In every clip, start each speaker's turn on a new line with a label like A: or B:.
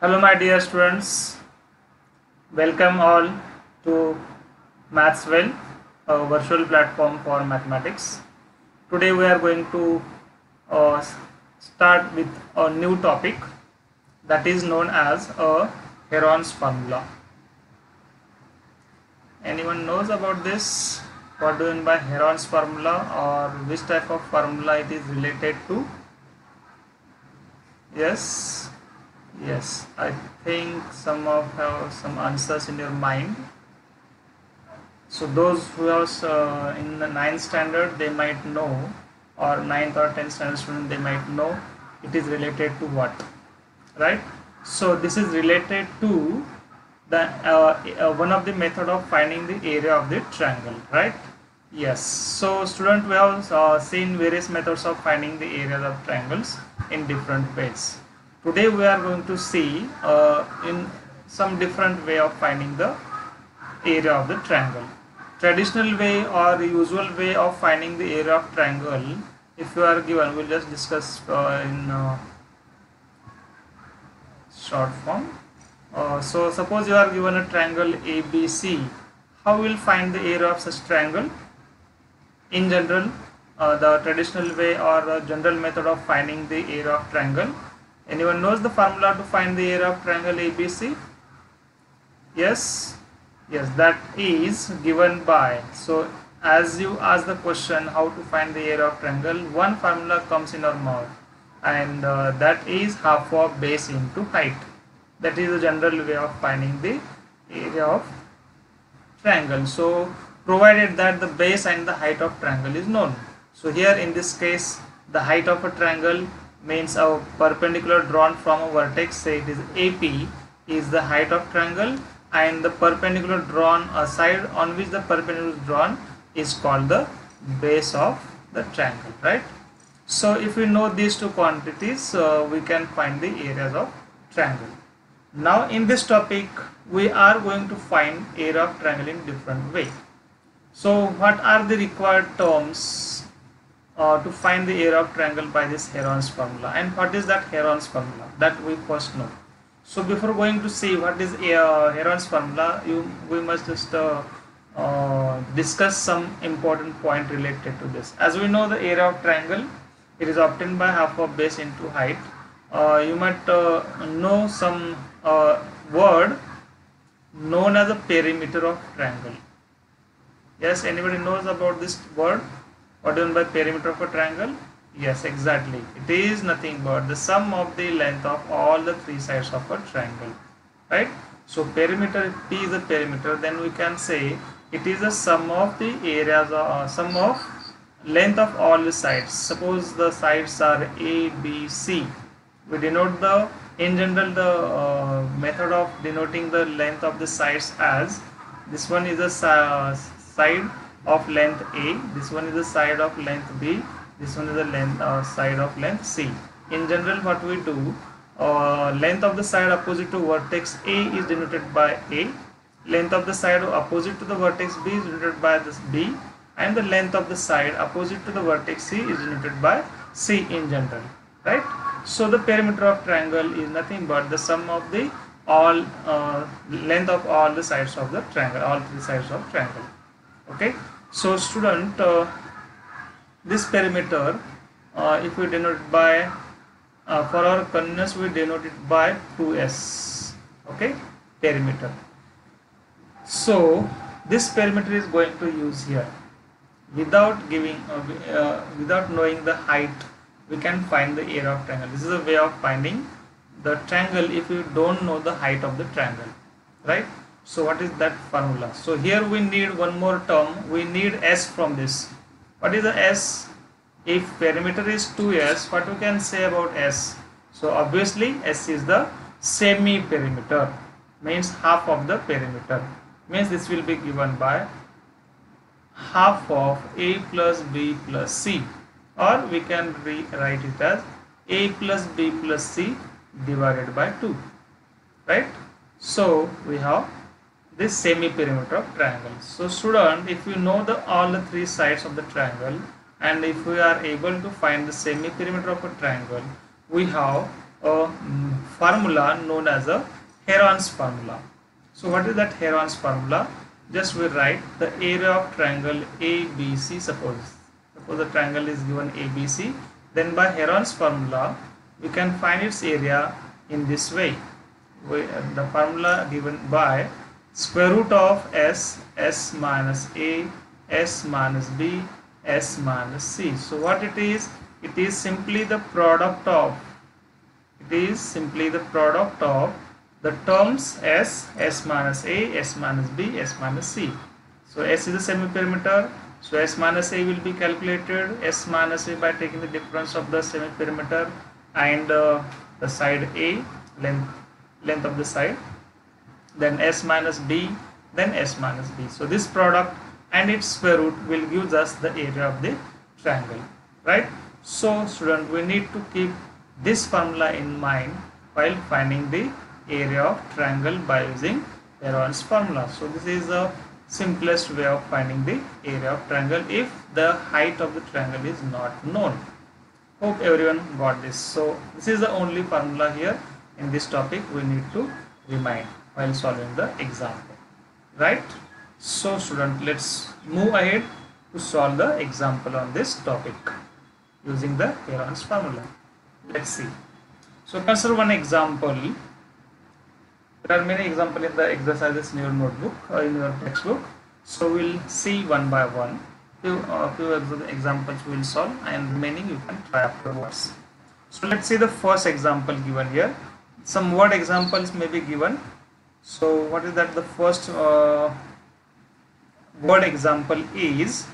A: Hello, my dear students. Welcome all to Mathswell, a virtual platform for mathematics. Today, we are going to uh, start with a new topic that is known as a Heron's formula. Anyone knows about this? What do you mean by Heron's formula, or which type of formula it is related to? Yes. Yes, I think some of have some answers in your mind. So those who are in the 9th standard, they might know, or 9th or 10th standard student, they might know it is related to what, right? So this is related to the one of the method of finding the area of the triangle, right? Yes. So student, we have seen various methods of finding the areas of triangles in different ways. Today we are going to see in some different way of finding the area of the triangle. Traditional way or usual way of finding the area of triangle, if you are given, we'll just discuss in short form. So suppose you are given a triangle ABC, how will find the area of such triangle? In general, the traditional way or the general method of finding the area of triangle. Anyone knows the formula to find the area of triangle ABC? Yes, yes, that is given by. So as you ask the question how to find the area of triangle, one formula comes in our mouth, and that is half of base into height. That is the general way of finding the area of triangle. So provided that the base and the height of triangle is known. So here in this case, the height of a triangle means a perpendicular drawn from a vertex, say it is AP, is the height of triangle, and the perpendicular drawn, a side on which the perpendicular is drawn, is called the base of the triangle, right? So if we know these two quantities, we can find the areas of triangle. Now in this topic, we are going to find area of triangle in different way. So what are the required terms to find the area of triangle by this Heron's formula, and what is that Heron's formula, that we first know. So before going to see what is Heron's formula, we must just discuss some important point related to this. As we know, the area of triangle, it is obtained by half of base into height. You might know some word known as a perimeter of triangle. Yes, anybody knows about this word? What do you mean by perimeter of a triangle? Yes, exactly. It is nothing but the sum of the length of all the three sides of a triangle, right? So perimeter, if P is a perimeter, then we can say it is the sum of the areas, sum of length of all the sides. Suppose the sides are A, B, C. We denote the, in general, the method of denoting the length of the sides as, this one is a side of length A, this one is the side of length B, this one is the length side of length C. In general, what we do, length of the side opposite to vertex A is denoted by A, length of the side opposite to the vertex B is denoted by this B, and the length of the side opposite to the vertex C is denoted by C in general, right? So the perimeter of triangle is nothing but the sum of the all length of all the sides of the triangle, all three sides of triangle. Okay, so student, this perimeter, if we denote it by, for our convenience, we denote it by 2s. Okay, perimeter. So this perimeter is going to use here. Without giving, without knowing the height, we can find the area of triangle. This is a way of finding the triangle if you don't know the height of the triangle, right? So what is that formula? So here we need one more term. We need S from this. What is the S? If perimeter is 2S, what we can say about S? So obviously S is the semi-perimeter, means half of the perimeter. Means this will be given by half of A plus B plus C, or we can rewrite it as A plus B plus C divided by 2, right? So we have this semi-perimeter of triangle. So student, if you know the all the three sides of the triangle, and if we are able to find the semi-perimeter of a triangle, we have a formula known as a Heron's formula. So what is that Heron's formula? Just we write the area of triangle ABC. Suppose the triangle is given ABC, then by Heron's formula we can find its area in this way. The formula given by square root of s minus a, s minus b, s minus c. So what it is? It is simply the product of the terms s minus a, s minus b, s minus c. So s is a semi-perimeter, so s minus a will be calculated, s minus a by taking the difference of the semi-perimeter and the side a, length of the side, then s minus b, then s minus b. So this product and its square root will give us the area of the triangle, right? So student, we need to keep this formula in mind while finding the area of triangle by using Heron's formula. So this is the simplest way of finding the area of triangle if the height of the triangle is not known. Hope everyone got this. So this is the only formula here in this topic we need to remind while solving the example, right? So student, let's move ahead to solve the example on this topic using the Heron's formula. Let's see. So consider one example. There are many examples in the exercises in your notebook or in your textbook. So we'll see one by one. Few examples we will solve, and remaining you can try afterwards. So let's see the first example given here. Some word examples may be given. So what is that? The first word example is,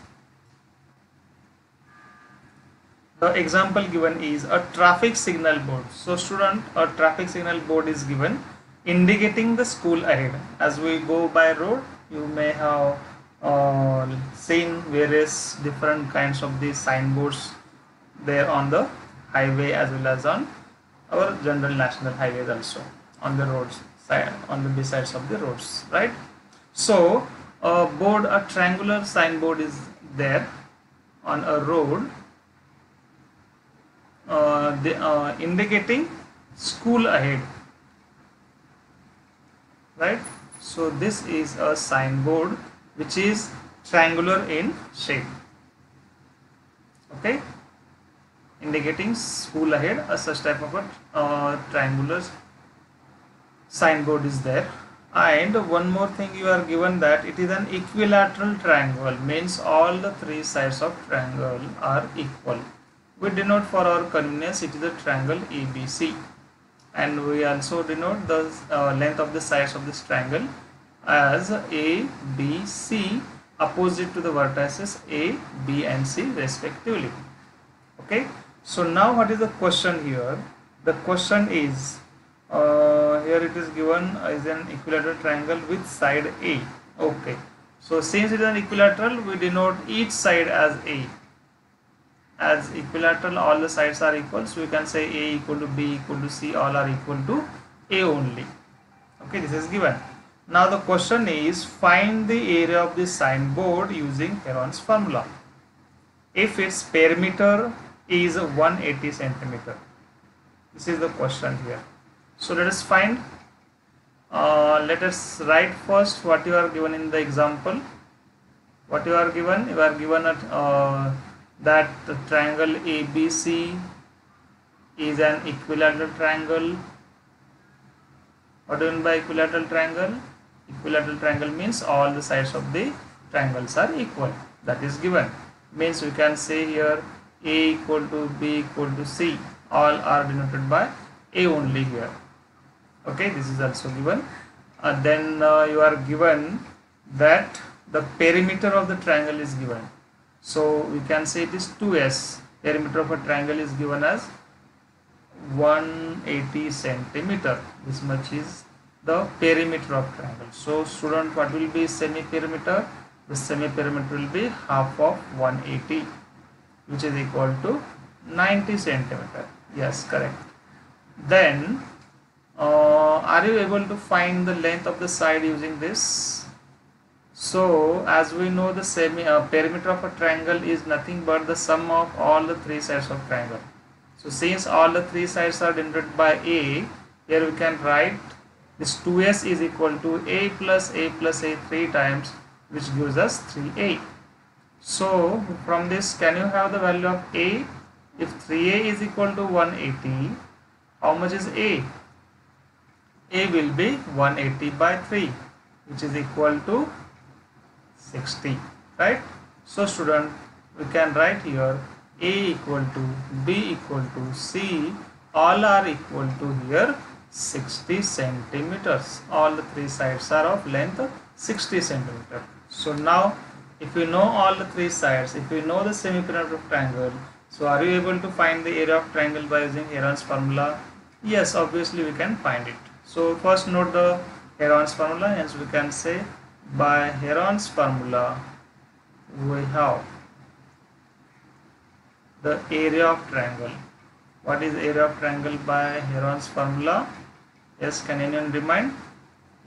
A: the example given is a traffic signal board. So student, a traffic signal board is given indicating the school ahead. As we go by road, you may have seen various different kinds of these signboards there on the highway as well as on our general national highways, also on the roads side, on the besides of the roads, right? So a triangular signboard is there on a road indicating school ahead, right? So this is a signboard which is triangular in shape, okay, indicating school ahead. Such type of a triangular signboard is there. And one more thing you are given, that it is an equilateral triangle, means all the three sides of triangle are equal. We denote for our convenience it is a triangle ABC, and we also denote the length of the sides of this triangle as A, B, C, opposite to the vertices A, B and C respectively. Okay, so now what is the question here? The question is, here it is given as an equilateral triangle with side A. Okay, so since it is an equilateral, we denote each side as A. As equilateral, all the sides are equal, so we can say A equal to B equal to C, all are equal to A only. Okay, this is given. Now the question is, find the area of the signboard using Heron's formula if its perimeter is 180 centimeter. This is the question here. So let us find. Let us write first what you are given in the example. What you are given? You are given that the triangle ABC is an equilateral triangle. What do you mean by equilateral triangle? Equilateral triangle means all the sides of the triangles are equal. That is given. Means we can say here A equal to B equal to C. All are denoted by A only here. Okay, this is also given. Then you are given that the perimeter of the triangle is given. So we can say it is 2s. Perimeter of a triangle is given as 180 centimeter. This much is the perimeter of triangle. So student, what will be semi-perimeter? The semi-perimeter will be half of 180, which is equal to 90 centimeter. Yes, correct. Then are you able to find the length of the side using this? So as we know, the perimeter of a triangle is nothing but the sum of all the three sides of triangle. So since all the three sides are denoted by a, here we can write this 2s is equal to a plus a plus a 3 times, which gives us 3a. So from this, can you have the value of a? If 3a is equal to 180, how much is a? A will be 180 by 3, which is equal to 60, right? So student, we can write here a equal to b equal to c, all are equal to here 60 centimeters. All the three sides are of length 60 centimeter. So now if we know all the three sides, if we know the semiperimeter of triangle, so are you able to find the area of triangle by using Heron's formula? Yes, obviously we can find it. So first note the Heron's formula, hence we can say by Heron's formula we have the area of triangle. What is area of triangle by Heron's formula? Yes, can anyone remind?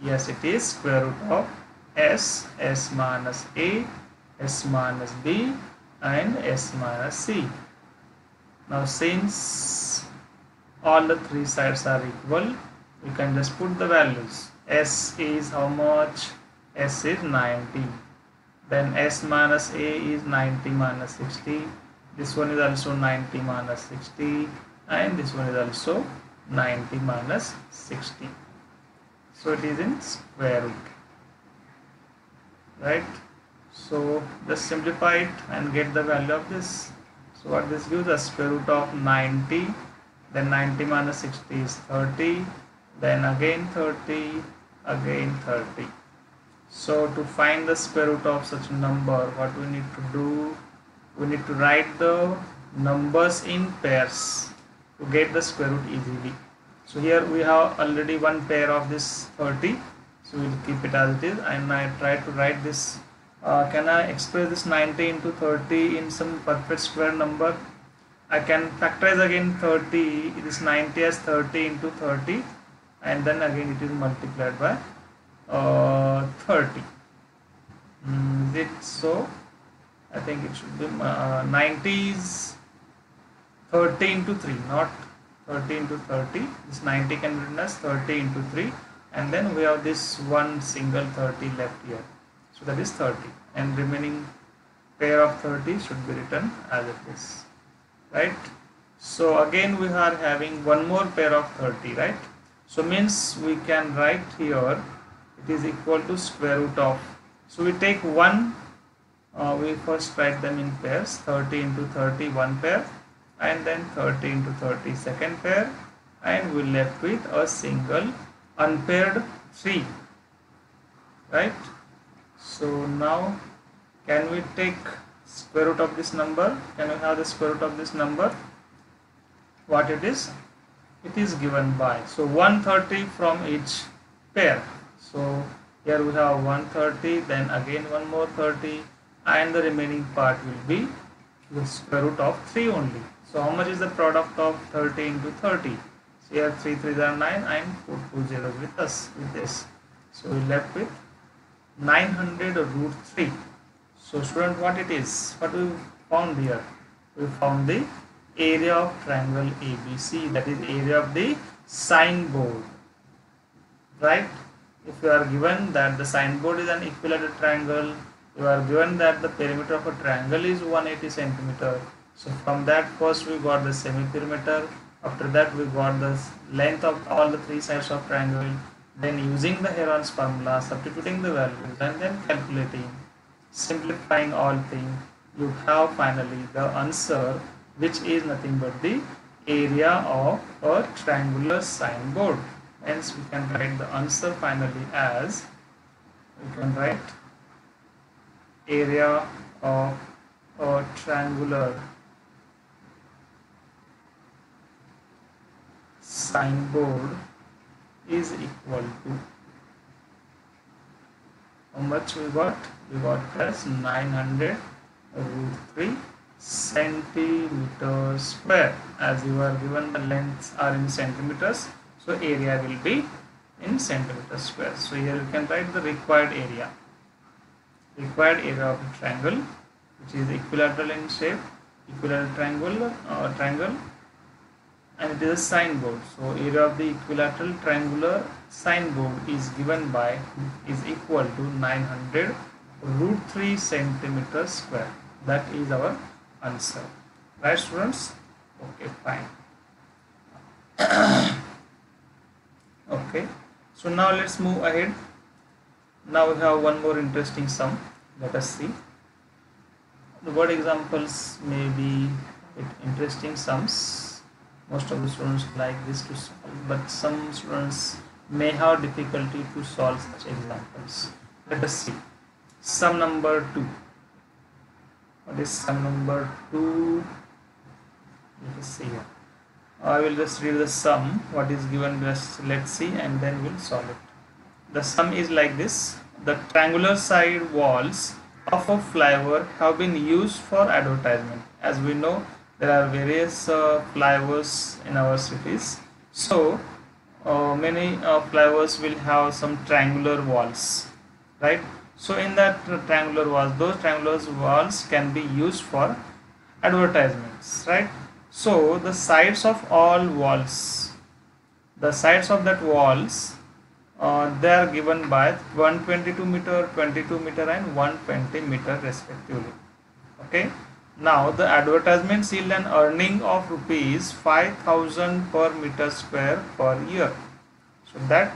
A: Yes, it is square root of s minus a, s minus b and s minus c. Now since all the three sides are equal, we can just put the values. S is how much? S is 90. Then s minus a is 90 minus 60. This one is also 90 minus 60 and this one is also 90 minus 60. So it is in square root, right? So just simplify it and get the value of this. So what this gives us, square root of 90, then 90 minus 60 is 30, then again 30, again 30. So to find the square root of such a number, what we need to do, we need to write the numbers in pairs to get the square root easily. So here we have already one pair of this 30, so we'll keep it as it is, and I try to write this. Can I express this 90 into 30 in some perfect square number? I can factorize again 30, this 90 as 30 into 30, and then again it is multiplied by 30. Is it so? I think it should be 90 is 30 into 3, not 30 into 30. This 90 can be written as 30 into 3, and then we have this one single 30 left here. So that is 30, and remaining pair of 30 should be written as it is, right? So again we are having one more pair of 30, right? So means we can write here it is equal to square root of, so we take one, we first write them in pairs, 30 into 30 one pair, and then 30 into 30 second pair, and we left with a single unpaired 3, right? So now can we take square root of this number? Can we have the square root of this number? What it is? It is given by, so 130 from each pair. So here we have 130, then again one more 30, and the remaining part will be the square root of 3 only. So how much is the product of 30 into 30? So here 3 3s are 9 and put 2 zeros with us with this. So we left with 900 root 3. So student, what it is? What we found here? We found the area of triangle ABC, that is area of the signboard, right? If you are given that the signboard is an equilateral triangle, you are given that the perimeter of a triangle is 180 centimeter. So from that first we got the semi-perimeter, after that we got the length of all the three sides of triangle, then using the Heron's formula, substituting the values and then calculating, simplifying all things, you have finally the answer, which is nothing but the area of a triangular signboard. Hence we can write the answer finally as, we can write area of a triangular signboard is equal to, how much we got? We got as 900 root 3 centimeters square. As you are given the lengths are in centimeters, so area will be in centimeters square. So here you can write the required area. Required area of a triangle which is equilateral in shape, equilateral triangle, and it is a signboard. So area of the equilateral triangular signboard is given by is equal to 900 root 3 centimeters square. That is our answer. Right, students? Okay, fine. Okay, so now let's move ahead. Now we have one more interesting sum. Let us see. The word examples may be interesting sums. Most of the students like this to solve, but some students may have difficulty to solve such examples. Let us see. Sum number 2. What is sum number 2? Let us see here. I will just read the sum. What is given, just let's see, and then we'll solve it. The sum is like this. The triangular side walls of a flyover have been used for advertisement. As we know, there are various flyovers in our cities. So many flyovers will have some triangular walls, right? So in that triangular walls, those triangular walls can be used for advertisements, right? So the sides of all walls, the sides of that walls, they are given by 122 meter, 22 meter and 120 meter respectively. Okay. Now the advertisements yield an earning of rupees 5,000 per meter square per year. So that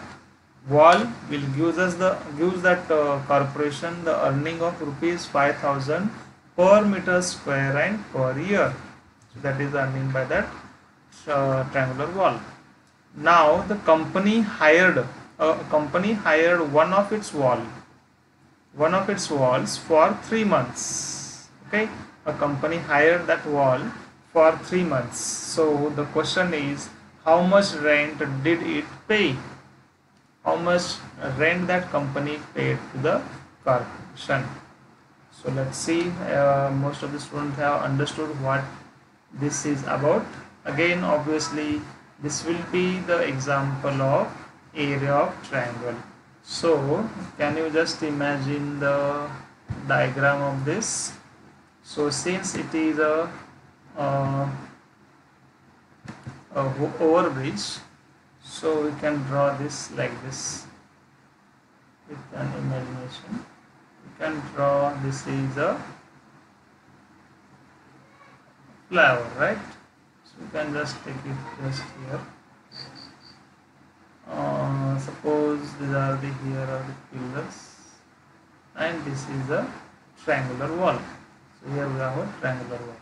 A: wall will gives that corporation the earning of rupees 5,000 per meter square and per year. So that is earning by that triangular wall. Now the company hired one of its walls for 3 months. Okay, a company hired that wall for 3 months. So the question is, how much rent did it pay? How much rent that company paid to the corporation? So let's see. Most of the students have understood what this is about. Again, obviously this will be the example of area of triangle. So can you just imagine the diagram of this? So since it is a overbridge, so we can draw this like this with an imagination. We can draw this is a flower, right? So we can just take it just here. Suppose these are the here are the pillars and this is a triangular wall. So here we have a triangular wall.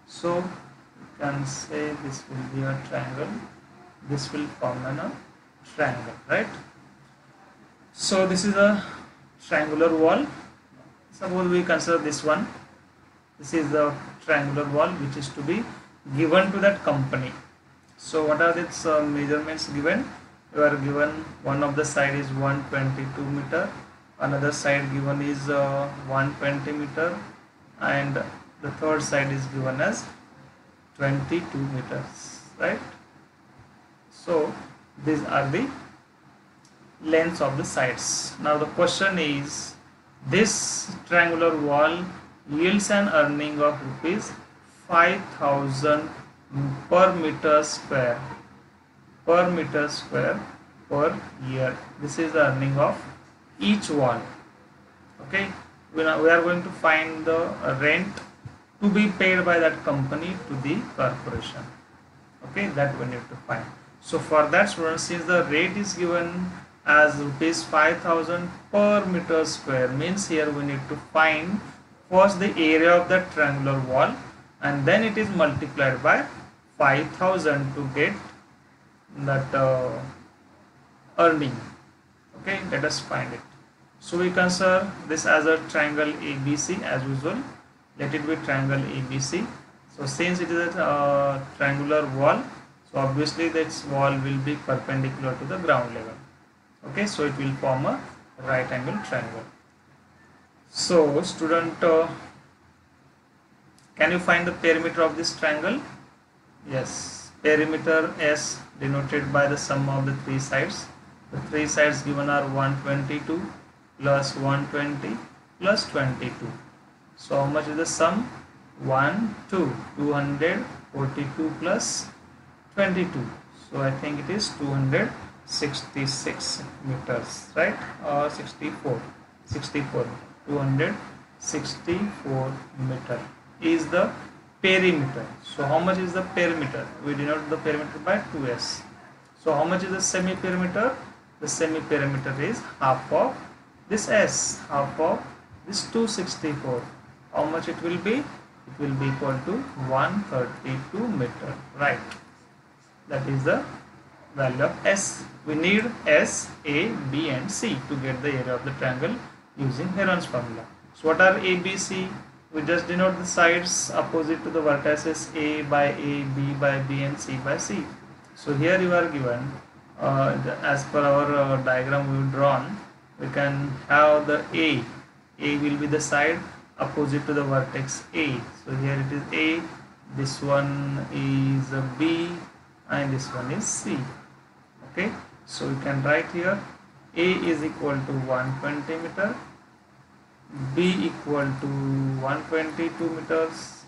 A: So you can say this will be a triangle, this will form a triangle, right? So this is a triangular wall. Suppose we consider this one. This is the triangular wall which is to be given to that company. So what are its measurements given? You are given one of the side is 122 meter, another side given is 120 meter, and the third side is given as 22 meters, right? So these are the lengths of the sides. Now the question is, this triangular wall yields an earning of rupees 5,000 per meter square per year. This is the earning of each wall. Okay, we are going to find the rent to be paid by that company to the corporation. Okay, that we need to find. So for that, students, since the rate is given as rupees 5,000 per meter square, means here we need to find first the area of that triangular wall, and then it is multiplied by 5,000 to get that earning. Okay, let us find it. So we consider this as a triangle ABC as usual. Let it be triangle ABC. So since it is a triangular wall, so obviously this wall will be perpendicular to the ground level. Okay, so it will form a right angle triangle. So student, can you find the perimeter of this triangle? Yes, perimeter S denoted by the sum of the three sides. The three sides given are 122 plus 120 plus 22. So how much is the sum? 242 plus 22. So I think it is 266 meters, right? Or 64, 264 meter is the perimeter. So how much is the perimeter? We denote the perimeter by 2s. So how much is the semi-perimeter? The semi-perimeter is half of this s, half of this 264. How much it will be? It will be equal to 132 meter, right? That is the value of s. We need s, a, b and c to get the area of the triangle using Heron's formula. So what are a, b, c? We just denote the sides opposite to the vertices a by a, b by b and c by c. So here you are given, as per our diagram we have drawn, we can have the a will be the side opposite to the vertex a. So here it is a, this one is b and this one is c. Okay, so we can write here a is equal to 120 meter, b equal to 122 meters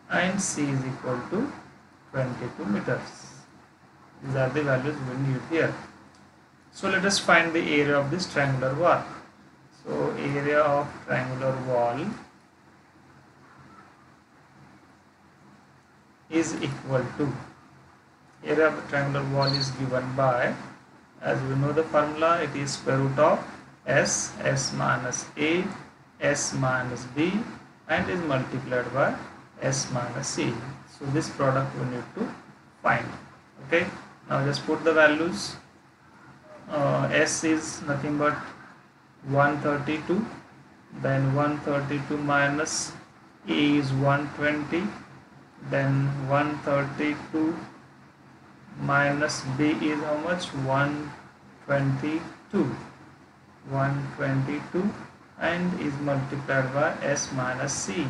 A: and c is equal to 22 meters. These are the values we need here. So let us find the area of this triangular wall. So area of triangular wall is equal to, area of the triangular wall is given by, as we know the formula, it is square root of s minus a, s minus b and is multiplied by s minus c. So this product we need to find. Okay, now just put the values. S is nothing but 132, then 132 minus a is 120, then 132 minus b is how much? 122 and is multiplied by s minus c.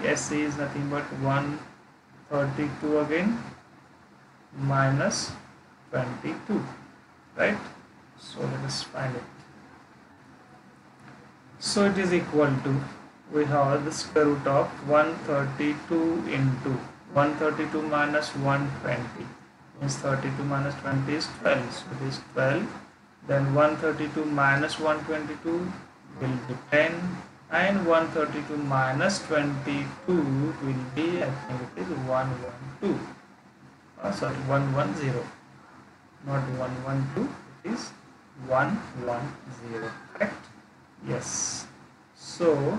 A: S is nothing but 132 again minus 22, right? So let us find it. So it is equal to, we have the square root of 132 into 132 minus 120 means 32 minus 20 is 12. So it is 12. Then 132 minus 122 will be 10 and 132 minus 22 will be, I think it is 112. Sorry, 110, not 112, it is 110, correct? Yes. So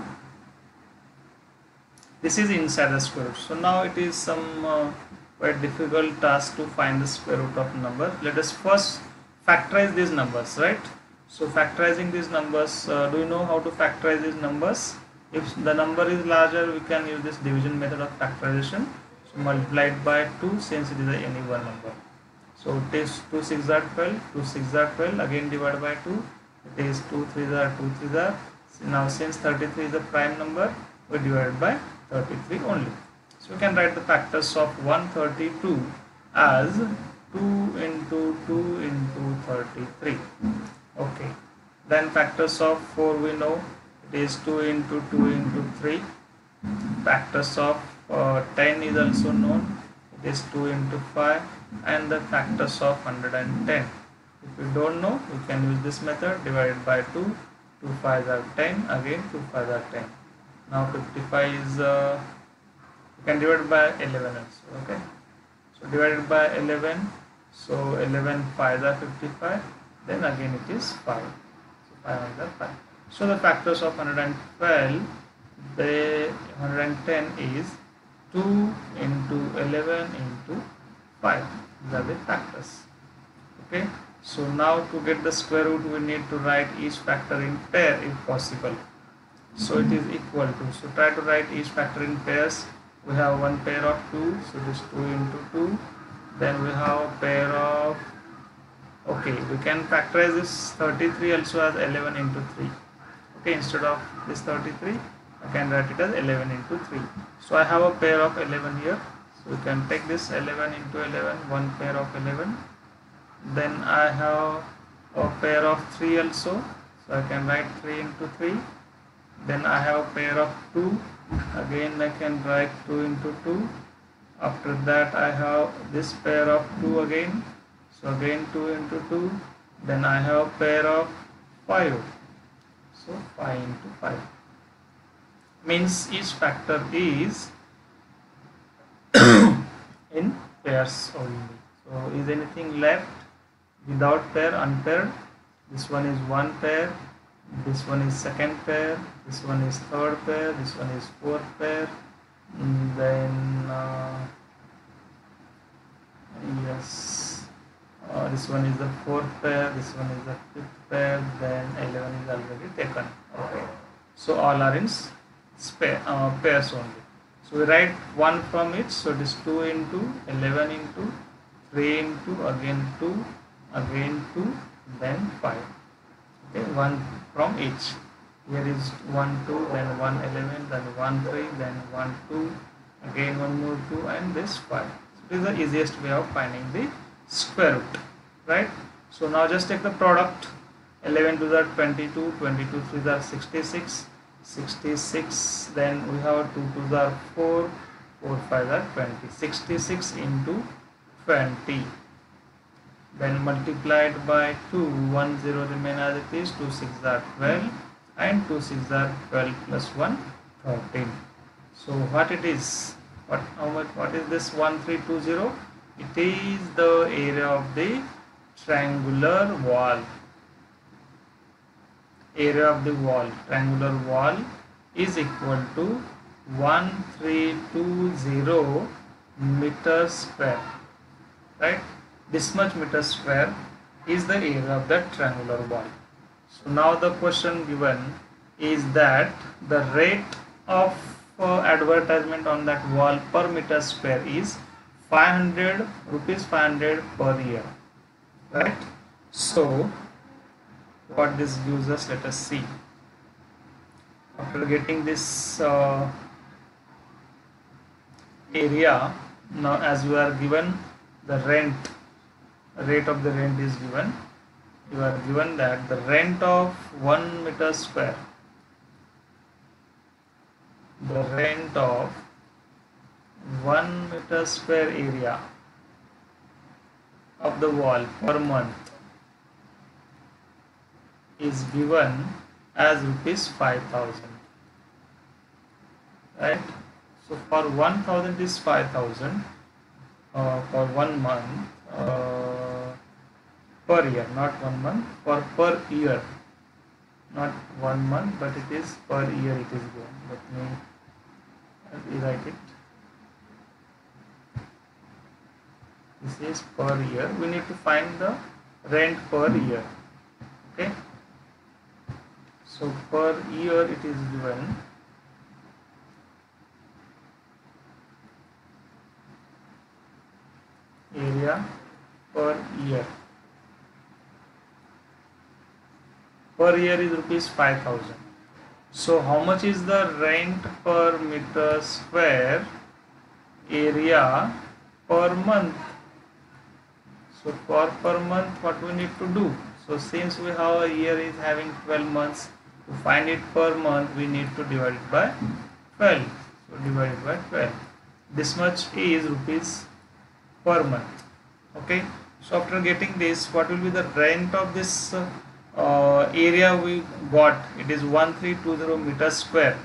A: this is inside the square root. So now it is some quite difficult task to find the square root of number. Let us first factorize these numbers, right? So factorizing these numbers, do you know how to factorize these numbers? If the number is larger, we can use this division method of factorization. So multiplied by 2 since it is any one number. So it is 2 6 are 12, 2 6 are 12, again divided by 2. It is 2 3 are 2 3 are. Now since 33 is a prime number, we divide by 33 only. So we can write the factors of 132 as 2 into 2 into 33. Okay. Then factors of 4 we know, it is 2 into 2 into 3. Factors of 10 is also known, it is 2 into 5, and the factors of 110. If you don't know, you can use this method, divided by 2, 2 5s are 10, again 2 5s are 10. Now 55 is, you can divide by 11 also, okay. So divided by 11, so 11 5s are 55, then again it is 5. So 5 under 5. So the factors of 112, the 110 is 2 into 11 into 5. These are the factors. Okay. So now to get the square root, we need to write each factor in pair if possible. So it is equal to. So try to write each factor in pairs. We have one pair of 2. So this 2 into 2. Then we have a pair of. Okay, we can factorize this 33 also as 11 into 3. Okay, instead of this 33, I can write it as 11 into 3. So I have a pair of 11 here. So we can take this 11 into 11, one pair of 11. Then I have a pair of 3 also. So I can write 3 into 3. Then I have a pair of 2. Again I can write 2 into 2. After that I have this pair of 2 again, so again 2 into 2, then I have pair of 5, so 5 into 5, means each factor is in pairs only. So is anything left without pair, unpaired? This one is one pair, this one is second pair, this one is third pair, this one is fourth pair, then yes, this one is the fourth pair, this one is the fifth pair, then 11 is already taken. Okay, so all are in pairs only. So we write 1 from each, so it is 2 into 11 into 3 into again 2, again 2, then 5. Okay, 1 from each. Here is 1 2, then 1 11, then 1 3, then 1 2, again 1 more 2, and this 5. So this is the easiest way of finding the square root, right? So now just take the product. 11 to the 22, 22 3 are 66, 66, then we have 2 to the 4, 4 5 are 20, 66 into 20, then multiplied by 2, 1 0 remain as it is, 2 6 are 12, and 2 6 are 12 plus 1 13. So what it is, what is this 1320? It is the area of the triangular wall. Area of the wall, triangular wall, is equal to 1320 meter square, right? This much meter square is the area of that triangular wall. So now the question given is that the rate of advertisement on that wall per meter square is 500 rupees, 500 per year, right? So what this gives us, let us see. After getting this area, now as you are given the rate of the rent is given, you are given that the rent of 1 meter square, the rent of 1 meter square area of the wall per month is given as rupees 5,000, right? So for 1,000 is 5,000 for 1 month per year, not 1 month, for per year, not 1 month, but it is per year it is given. Let me rewrite it. This is per year. We need to find the rent per year. Okay. So per year it is given area per year. Per year is rupees 5,000. So how much is the rent per meter square area per month? So for per month, what we need to do? So since we have a year is having 12 months, to find it per month we need to divide it by 12. So divide it by 12. This much is rupees per month. Okay. So after getting this, what will be the rent of this area we got? It is 1320 meters square,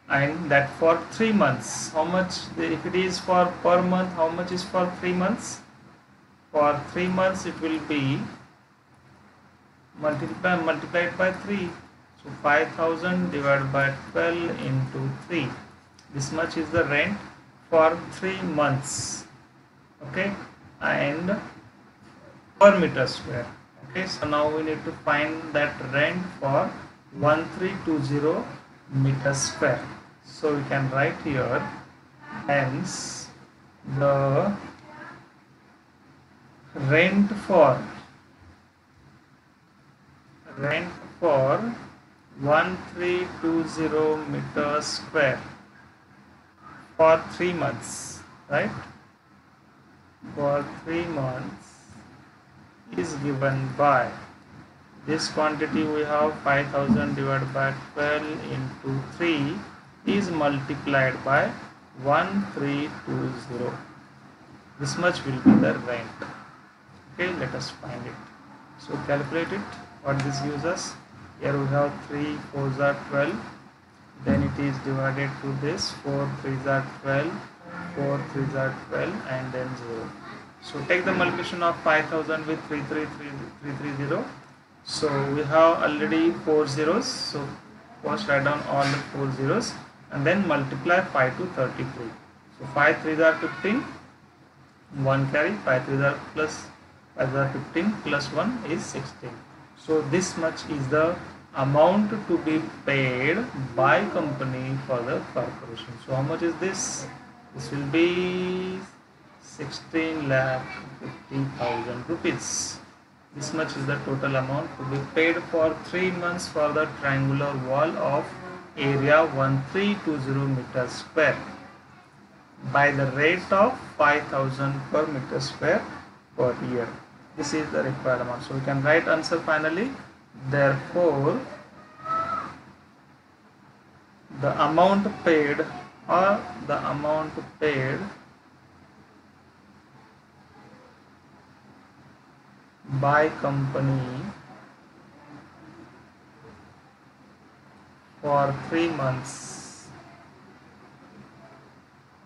A: and that for 3 months. How much, if it is for per month, how much is for 3 months? For 3 months it will be multiplied by 3. So 5,000 divided by 12 into 3. This much is the rent for 3 months. Okay, and per meter square. Okay, so now we need to find that rent for 1320 meter square. So we can write here, hence the rent for 1320 meter square for 3 months, right? For 3 months is given by this quantity we have 5,000 divided by 12 into 3 is multiplied by 1320. This much will be the rent. Okay, let us find it. So calculate it. What this gives us? Here we have 3 4s are 12. Then it is divided to this 4 3s are 12, 4 3s are 12, and then 0. So take the multiplication of 5000 with 330. So we have already 4 zeros. So first write down all the 4 zeros and then multiply 5 to 33. So 5 3s are 15. 1 carry, 5 3s are plus 5 are 15 plus 1 is 16. So this much is the amount to be paid by company for the corporation. So how much is this? This will be 16,50,000 rupees. This much is the total amount to be paid for 3 months for the triangular wall of area 1320 meters square by the rate of 5,000 per meter square per year. This is the required amount. So we can write answer finally. Therefore, the amount paid by company for 3 months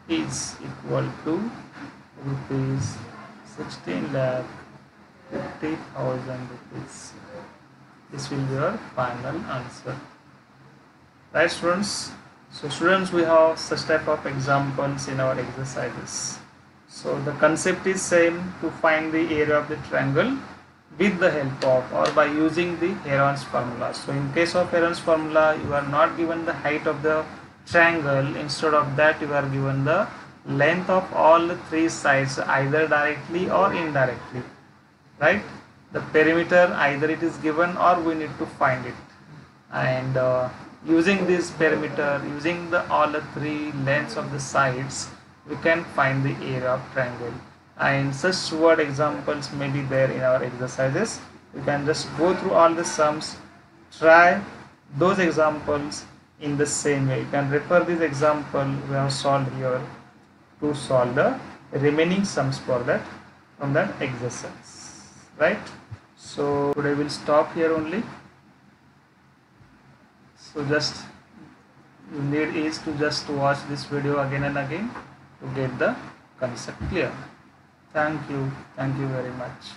A: is equal to rupees 16,50,000 rupees. This will be your final answer. Right, students? So students, we have such type of examples in our exercises. So the concept is same, to find the area of the triangle with the help of or by using the Heron's formula. So in case of Heron's formula, you are not given the height of the triangle. Instead of that, you are given the length of all the 3 sides, either directly or indirectly. Right? The perimeter, either it is given or we need to find it. And using this perimeter, using all the 3 lengths of the sides, we can find the area of triangle. And such word examples may be there in our exercises. You can just go through all the sums, try those examples in the same way. You can refer this example we have solved here to solve the remaining sums for that from that exercise. Right? So today we'll stop here only. So just you need is to just watch this video again and again to get the concept clear. Thank you very much.